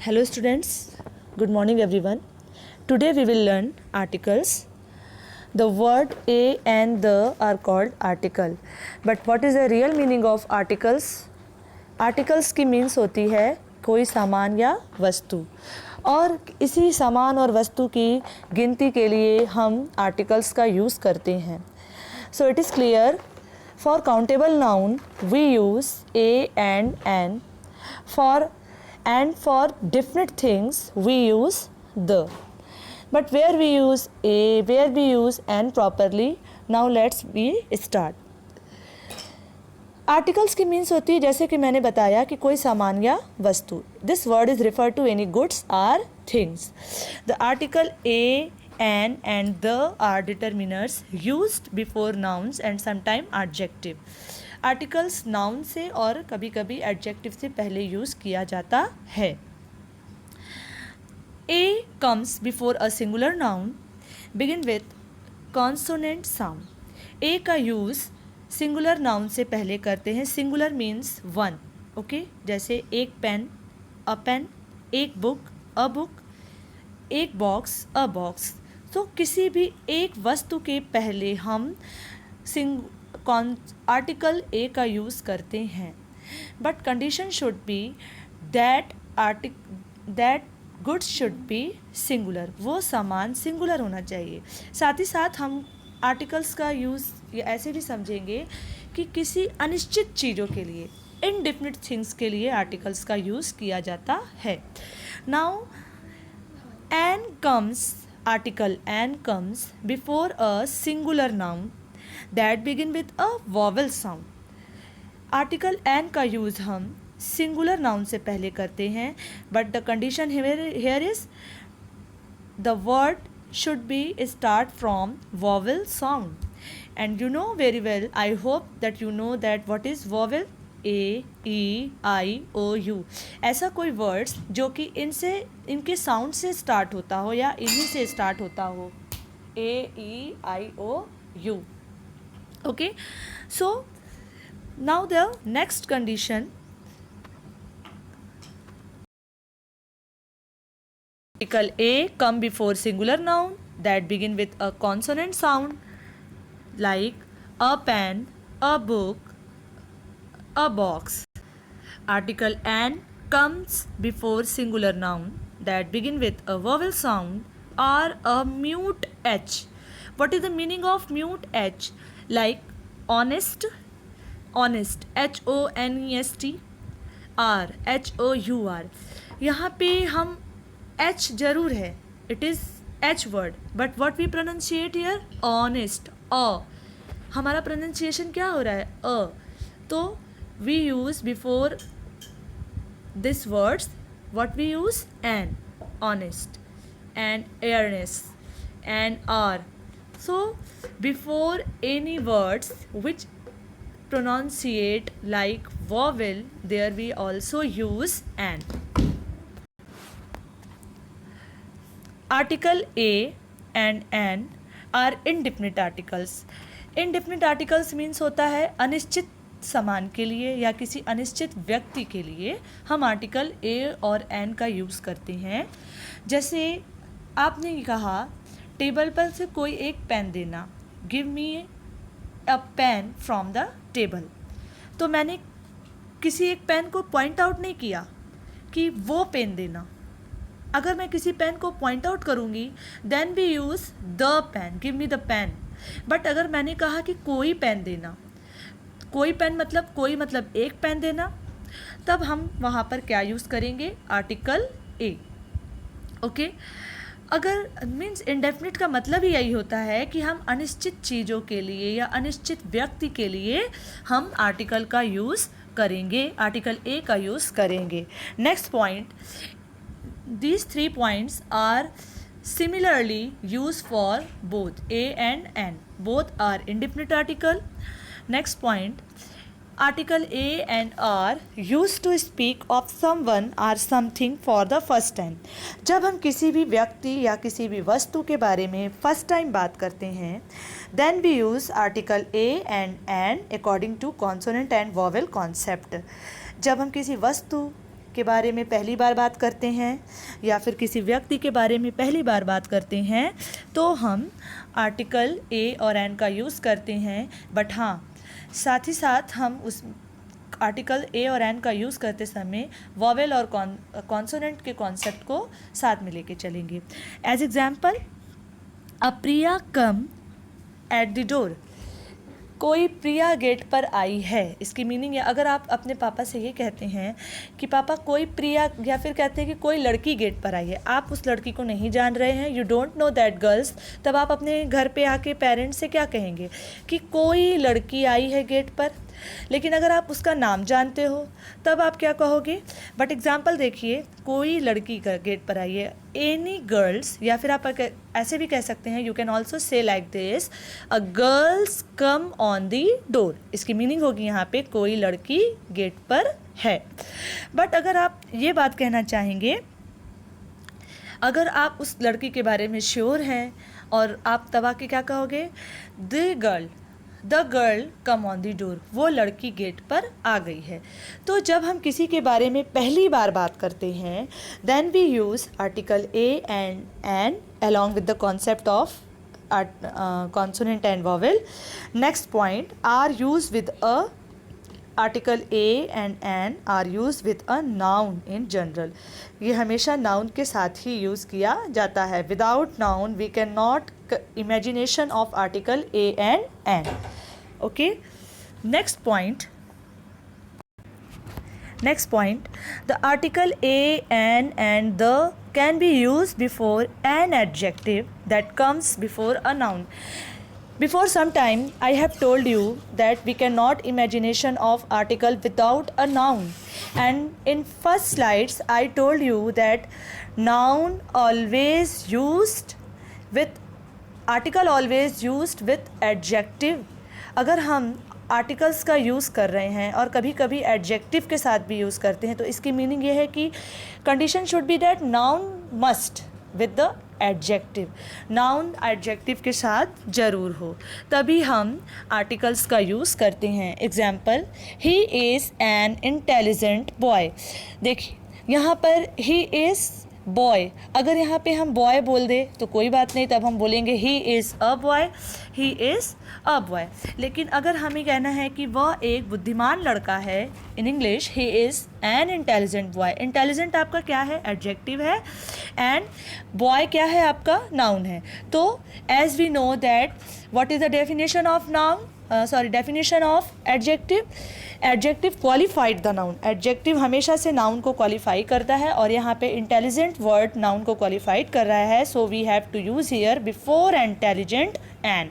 Hello students, good morning everyone. Today we will learn articles. The word a and the are called article. But what is the real meaning of articles? Articles की means होती है कोई सामान या वस्तु, और इसी सामान और वस्तु की गिनती के लिए हम आर्टिकल्स का यूज़ करते हैं. So it is clear, for countable noun we use a and an. For definite things we use the. But where we use a, where we use an properly. Now let's we start. Articles की means होती है जैसे कि मैंने बताया कि कोई सामान या वस्तु. This word is refer to any goods are things. The article a and the are determiners used before nouns and sometime adjective. Articles noun से और कभी कभी एडजेक्टिव से पहले यूज़ किया जाता है. A comes before a singular noun, begin with consonant sound. A का यूज़ सिंगुलर नाउन से पहले करते हैं. Singular means one. ओके, जैसे एक पेन, अ पेन, एक बुक, अ बुक, एक बॉक्स, अ बॉक्स. तो किसी भी एक वस्तु के पहले हम आर्टिकल ए का यूज़ करते हैं. But condition should be that goods should be singular. वो सामान सिंगुलर होना चाहिए. साथ ही साथ हम आर्टिकल्स का यूज़ ऐसे भी समझेंगे कि किसी अनिश्चित चीज़ों के लिए, इनडेफिनिट थिंग्स के लिए आर्टिकल्स का यूज़ किया जाता है. Now an comes, article an comes before a singular noun that begin with a vowel sound. Article an का यूज़ हम सिंगुलर नाउन से पहले करते हैं, but the condition here is the word should be start from vowel sound. And you know very well, I hope that you know that what is vowel. A, E, I, O, U. ऐसा कोई words जो कि इनके sound से start होता हो या इन्हीं से स्टार्ट होता हो. A, E, I, O, U. Okay. So now the next condition. Article A come before singular noun that begin with a consonant sound like a pen, a book, a box. Article an comes before singular noun that begin with a vowel sound or a mute h. What is the meaning of mute h? Like honest, honest, HONEST, R, HOUR. यहाँ पे हम h जरूर है, it is h word, but what we pronunciate here honest. हमारा pronunciation क्या हो रहा है? तो we use before this words what we use an, honest, and earnest, and are. So before any words which pronunciate like vowel, there we also use an. Article a and an are indefinite articles. Indefinite articles means होता है अनिश्चित सामान के लिए या किसी अनिश्चित व्यक्ति के लिए हम आर्टिकल ए और एन का यूज़ करते हैं. जैसे आपने कहा टेबल पर से कोई एक पेन देना, give me a pen from the table. तो मैंने किसी एक पेन को पॉइंट आउट नहीं किया कि वो पेन देना. अगर मैं किसी पेन को पॉइंट आउट करूँगी then we use the pen, give me the pen. But अगर मैंने कहा कि कोई पेन देना, कोई पेन मतलब कोई मतलब एक पेन देना, तब हम वहाँ पर क्या यूज़ करेंगे? Article a. ओके. अगर मीन्स इंडेफिनिट का मतलब ही यही होता है कि हम अनिश्चित चीज़ों के लिए या अनिश्चित व्यक्ति के लिए हम आर्टिकल का यूज़ करेंगे, आर्टिकल ए का यूज़ करेंगे. Next point, these 3 points are similarly used for both a and n. Both are indefinite article. Next point, article a and are used to speak of someone or something for the first time. जब हम किसी भी व्यक्ति या किसी भी वस्तु के बारे में फर्स्ट टाइम बात करते हैं, then we use article a and an according to consonant and vowel concept. जब हम किसी वस्तु के बारे में पहली बार बात करते हैं या फिर किसी व्यक्ति के बारे में पहली बार बात करते हैं तो हम आर्टिकल ए और एन का यूज़ करते हैं, बट हाँ साथ ही साथ हम उस आर्टिकल ए और एन का यूज़ करते समय वॉवेल और कॉन्सोनेंट के कॉन्सेप्ट को साथ में लेके चलेंगे। As example, a Priya come at the door, कोई प्रिया गेट पर आई है। इसकी मीनिंग है, अगर आप अपने पापा से ये कहते हैं कि पापा कोई प्रिया, या फिर कहते हैं कि कोई लड़की गेट पर आई है, आप उस लड़की को नहीं जान रहे हैं, you don't know that girls, तब आप अपने घर पे आके पेरेंट्स से क्या कहेंगे कि कोई लड़की आई है गेट पर। लेकिन अगर आप उसका नाम जानते हो तब आप क्या कहोगे। बट एग्जाम्पल देखिए, कोई लड़की गेट पर आई है, एनी गर्ल्स, या फिर आप ऐसे भी कह सकते हैं, you can also say like this, a girls come on the door. इसकी मीनिंग होगी यहाँ पे कोई लड़की गेट पर है। बट अगर आप ये बात कहना चाहेंगे, अगर आप उस लड़की के बारे में श्योर हैं और आप तब आके क्या कहोगे, the girl come on the door, वो लड़की गेट पर आ गई है। तो जब हम किसी के बारे में पहली बार बात करते हैं, then we use article a and an along with the concept of consonant and vowel. Next point, are used with a article a and an are use with a noun in general. ये हमेशा noun के साथ ही use किया जाता है। Without noun we can not imagination of article a and an. Okay, next point, the article a, an and the can be used before an adjective that comes before a noun. Before some time I have told you that we cannot imagination of article without a noun, and in first slides I told you that noun always used with article always used with adjective. अगर हम articles का use कर रहे हैं और कभी कभी adjective के साथ भी यूज़ करते हैं, तो इसकी मीनिंग ये है कि condition should be that noun must with the adjective, noun adjective के साथ ज़रूर हो, तभी हम आर्टिकल्स का यूज़ करते हैं। Example, he is an intelligent boy. देखिए यहाँ पर ही इज़ बॉय, अगर यहाँ पे हम बॉय बोल दे तो कोई बात नहीं, तब हम बोलेंगे he is a boy, he is a boy. लेकिन अगर हमें कहना है कि वह एक बुद्धिमान लड़का है, in English he is an intelligent boy. Intelligent आपका क्या है, एडजेक्टिव है, एंड बॉय क्या है आपका, नाउन है। तो as we know that what is the definition of noun, definition of adjective, adjective qualified the noun. Adjective हमेशा से नाउन को क्वालिफाई करता है और यहाँ पे इंटेलिजेंट वर्ड नाउन को क्वालिफाइड कर रहा है, so we have to use here before intelligent an.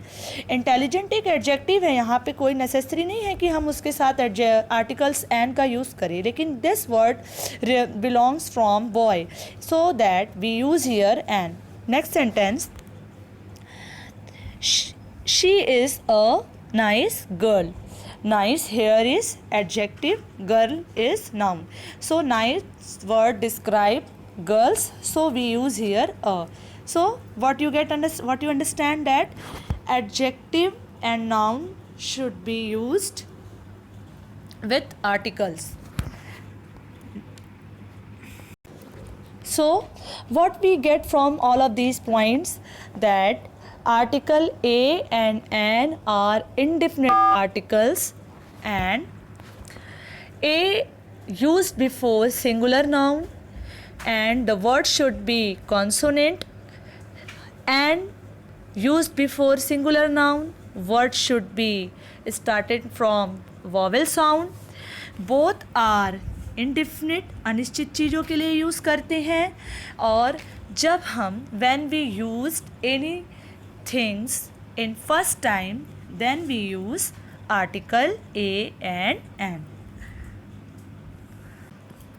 Intelligent एक एडजेक्टिव है, यहाँ पे कोई नेसेसरी नहीं है कि हम उसके साथ आर्टिकल्स एन का यूज़ करें, लेकिन this word belongs from boy, so that we use here an. Next sentence, she is a nice girl. Nice here is adjective, girl is noun. So nice word describe girls, so we use here a. So what you understand that adjective and noun should be used with articles. So what we get from all of these points, that article a and an are indefinite articles, and a used before singular noun, and the word should be consonant, and used before singular noun, word should be started from vowel sound. Both are indefinite, अनिश्चित चीज़ों के लिए use करते हैं। और जब हम when we used any things in first time, then we use article a and an.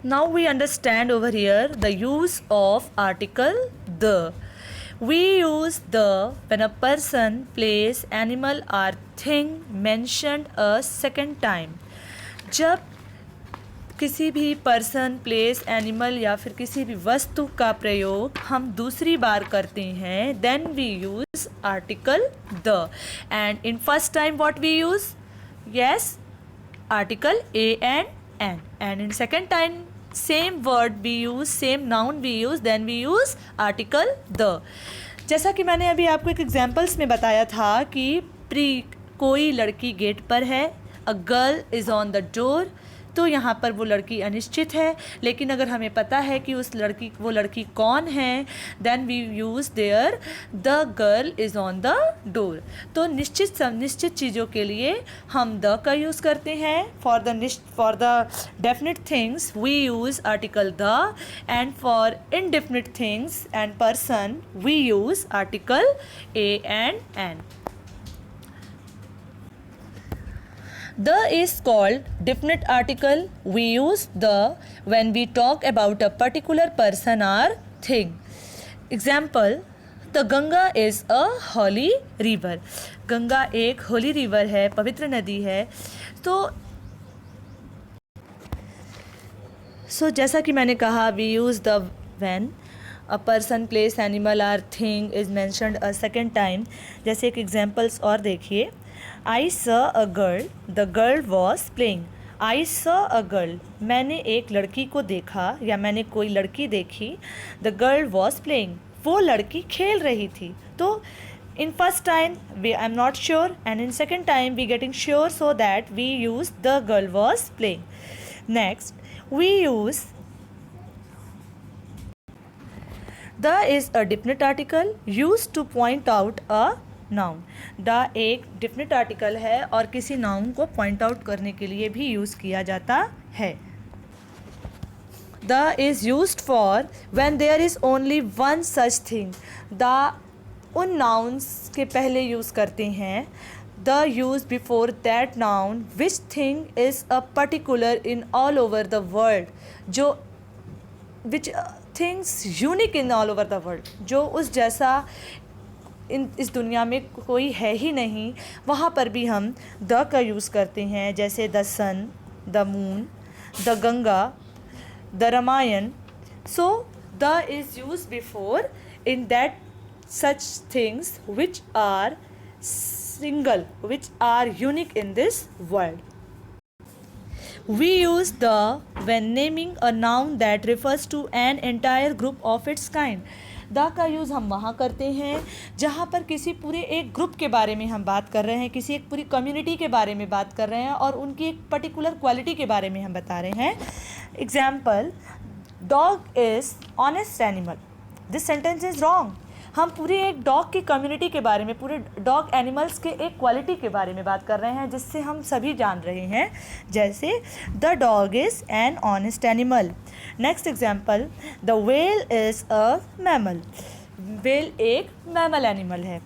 Now we understand over here the use of article the. We use the when a person, place, animal or thing mentioned a second time. जब किसी भी person, place, animal या फिर किसी भी वस्तु का प्रयोग हम दूसरी बार करते हैं, then we use article the. And in first time what we use, yes, article a and an, and in second time same word we use, same noun we use, then we use article the. जैसा कि मैंने अभी आपको एक examples में बताया था कि कोई लड़की गेट पर है, a girl is on the door, तो यहाँ पर वो लड़की अनिश्चित है, लेकिन अगर हमें पता है कि वो लड़की कौन है, then we use there the girl is on the door. तो निश्चित चीज़ों के लिए हम द का यूज़ करते हैं. For the definite things we use article the, and for indefinite things and person we use article a and an. The is called definite article. We use the when we talk about a particular person or thing. Example, the Ganga is a holy river. Ganga एक Holi river है, पवित्र नदी है. तो जैसा कि मैंने कहा, we use the when a person, place, animal or thing is mentioned a second time. जैसे एक एग्जाम्पल्स और देखिए. I saw a girl, the girl was playing. I saw a girl, मैंने एक लड़की को देखा या मैंने कोई लड़की देखी. The girl was playing, वो लड़की खेल रही थी. तो in first time I'm not sure, and in second time we getting sure, so that we use the girl was playing. Next we use the is a definite article used to point out a noun. The एक definite article है और किसी noun को point out करने के लिए भी use किया जाता है. The is used for when there is only one such thing. The उन नाउन्स के पहले यूज़ करते हैं. The use before that noun which thing is a particular in all over the world. जो which things unique in all over the world, जो उस जैसा इस दुनिया में कोई है ही नहीं, वहाँ पर भी हम द का यूज़ करते हैं. जैसे the sun, the moon, the Ganga, the Ramayana. So the is use before in that such things which are single, which are unique in this world. We use the when naming a noun that refers to an entire group of its kind. The का use हम वहाँ करते हैं जहाँ पर किसी पूरे एक ग्रुप के बारे में हम बात कर रहे हैं, किसी एक पूरी कम्युनिटी के बारे में बात कर रहे हैं और उनकी एक पर्टिकुलर क्वालिटी के बारे में हम बता रहे हैं. Example, dog is honest animal. This sentence is wrong. हम पूरी एक डॉग की कम्युनिटी के बारे में, पूरे डॉग एनिमल्स के एक क्वालिटी के बारे में बात कर रहे हैं जिससे हम सभी जान रहे हैं. जैसे the dog is an honest animal. Next example, the whale is a mammal. Whale एक मैमल एनिमल है.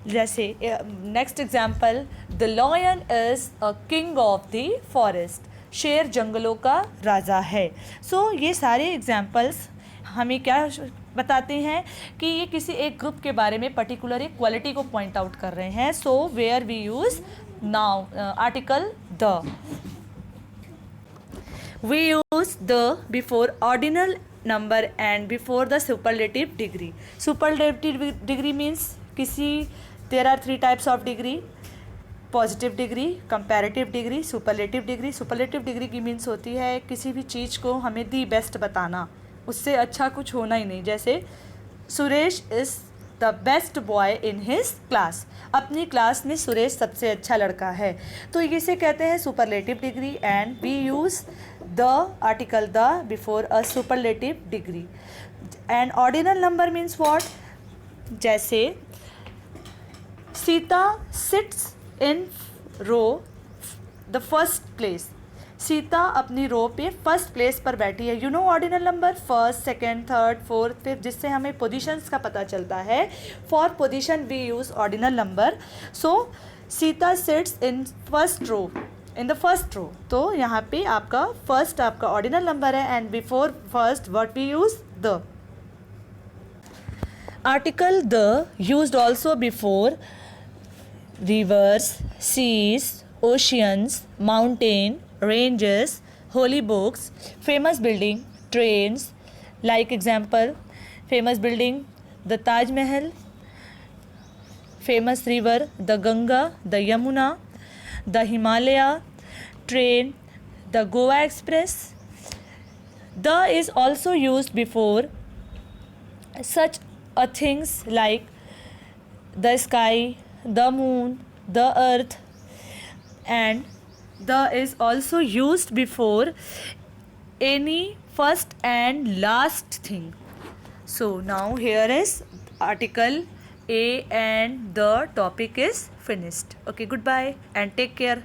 जैसे next example, the lion is a king of the forest. शेर जंगलों का राजा है. सो ये सारे एग्जाम्पल्स हमें क्या बताते हैं कि ये किसी एक ग्रुप के बारे में पर्टिकुलर एक क्वालिटी को पॉइंट आउट कर रहे हैं. So where we use now article the. We use the before ordinal number and before the superlative degree. Superlative degree means there are 3 types of degree: positive degree, comparative degree, superlative degree. Superlative degree की means होती है किसी भी चीज़ को हमें the best बताना, उससे अच्छा कुछ होना ही नहीं. जैसे Suresh is the best boy in his class. अपनी क्लास में सुरेश सबसे अच्छा लड़का है. तो इसे कहते हैं superlative degree. And we use the article the before a superlative degree. And ordinal number means what. जैसे Sita sits in row the first place. Sita अपनी रो पे फर्स्ट प्लेस पर बैठी है. You know ordinal number, first, second, third, fourth, fifth, जिससे हमें positions का पता चलता है. For position we use ordinal number. So Sita sits in first row, in the first रो. तो यहाँ पे आपका फर्स्ट आपका ऑर्डिनल नंबर है. And before first what we use the. Article the used also before rivers, seas, oceans, mountain, ranges, holy books, famous building, trains. Like example, famous building, the Taj Mahal, famous river, the Ganga, the Yamuna, the Himalaya, train, the Goa Express, The is also used before such a things like the sky, the moon, the earth, and the is also used before any first and last thing. So now here is article A and the topic is finished. Okay, goodbye and take care.